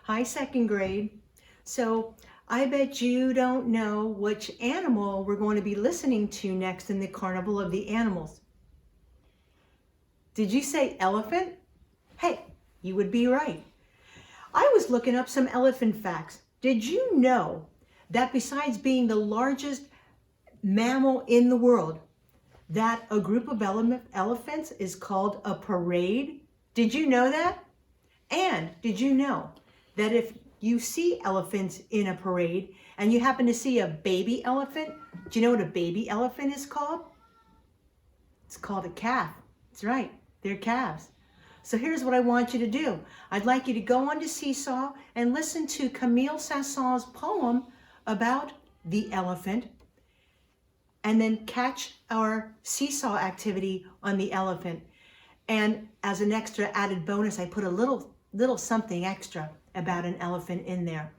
Hi, second grade. So I bet you don't know which animal we're going to be listening to next in the Carnival of the Animals. Did you say elephant? Hey, you would be right. I was looking up some elephant facts. Did you know that besides being the largest mammal in the world, that a group of elephants is called a parade? Did you know that? And did you know that if you see elephants in a parade and you happen to see a baby elephant, do you know what a baby elephant is called? It's called a calf. That's right, they're calves. So here's what I want you to do. I'd like you to go on to Seesaw and listen to Camille Saint-Saëns's poem about the elephant, and then catch our seesaw activity on the elephant. And as an extra added bonus, I put a little something extra about an elephant in there.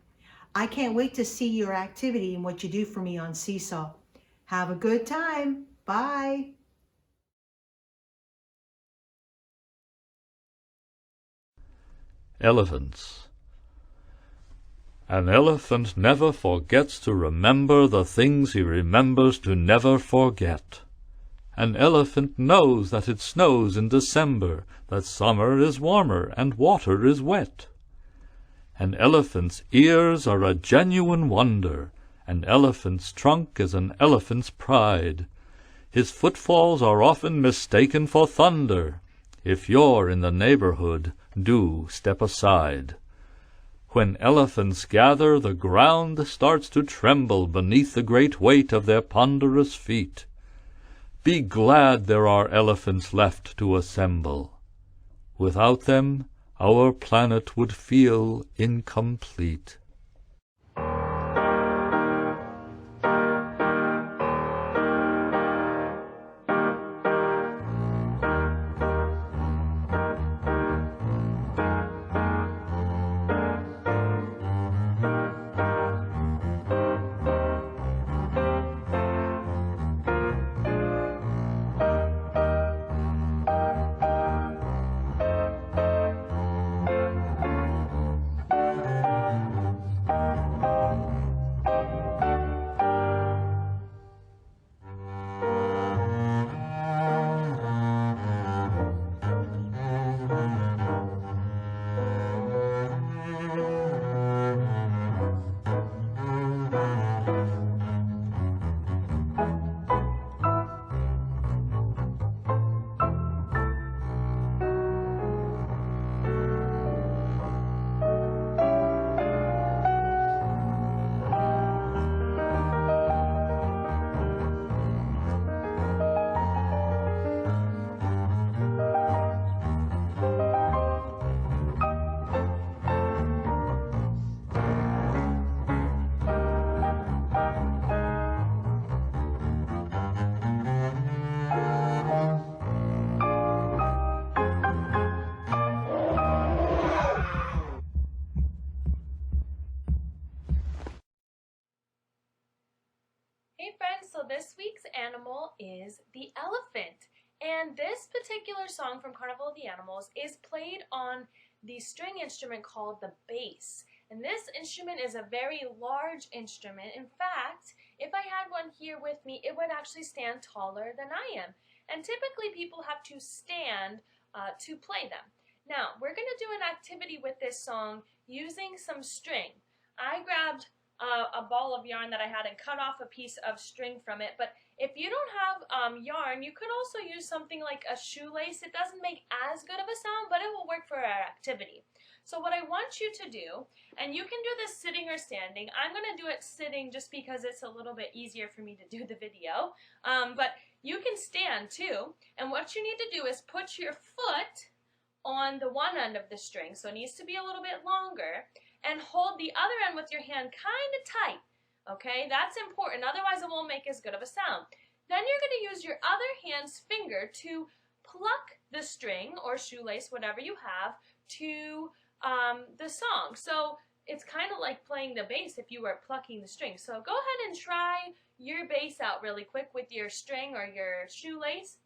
I can't wait to see your activity and what you do for me on Seesaw. Have a good time. Bye. Elephants. An elephant never forgets to remember the things he remembers to never forget. An elephant knows that it snows in December, that summer is warmer and water is wet. An elephant's ears are a genuine wonder. An elephant's trunk is an elephant's pride. His footfalls are often mistaken for thunder. If you're in the neighborhood, do step aside. When elephants gather, the ground starts to tremble beneath the great weight of their ponderous feet. Be glad there are elephants left to assemble. Without them, our planet would feel incomplete. Hey friends, so this week's animal is the elephant. And this particular song from Carnival of the Animals is played on the string instrument called the bass. And this instrument is a very large instrument. In fact, if I had one here with me, it would actually stand taller than I am. And typically people have to stand to play them. Now, we're going to do an activity with this song using some string. I grabbed a ball of yarn that I had and cut off a piece of string from it. But if you don't have yarn, you could also use something like a shoelace. It doesn't make as good of a sound, but it will work for our activity. So what I want you to do, and you can do this sitting or standing. I'm going to do it sitting just because it's a little bit easier for me to do the video. But you can stand too. And what you need to do is put your foot on the one end of the string, so it needs to be a little bit longer, and hold the other end with your hand kind of tight. Okay, that's important, otherwise it won't make as good of a sound. Then you're going to use your other hand's finger to pluck the string or shoelace, whatever you have, to the song. So it's kind of like playing the bass if you were plucking the string. So go ahead and try your bass out really quick with your string or your shoelace.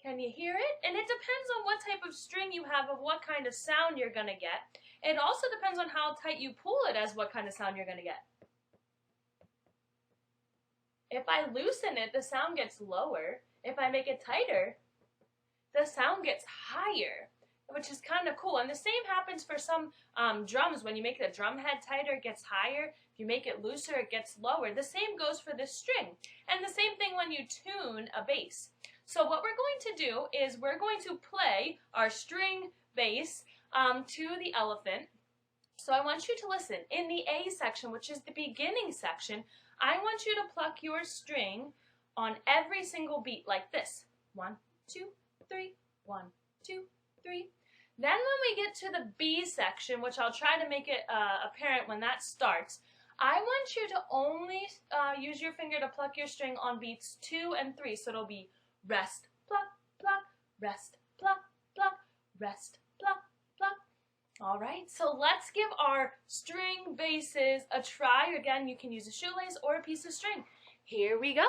Can you hear it? And it depends on what type of string you have of what kind of sound you're going to get. It also depends on how tight you pull it as what kind of sound you're going to get. If I loosen it, the sound gets lower. If I make it tighter, the sound gets higher, which is kind of cool. And the same happens for some drums. When you make the drum head tighter, it gets higher. If you make it looser, it gets lower. The same goes for this string. And the same thing when you tune a bass. So what we're going to do is we're going to play our string bass to the elephant. So I want you to listen. In the A section, which is the beginning section, I want you to pluck your string on every single beat like this. 1, 2, 3, 1, 2, 3. Then when we get to the B section, which I'll try to make it apparent when that starts, I want you to only use your finger to pluck your string on beats 2 and 3. So it'll be rest, pluck, pluck, rest, pluck, pluck, rest, pluck, pluck. All right, so let's give our string basses a try. Again, you can use a shoelace or a piece of string. Here we go.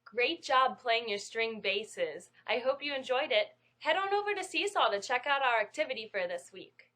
Great job playing your string basses. I hope you enjoyed it. Head on over to Seesaw to check out our activity for this week.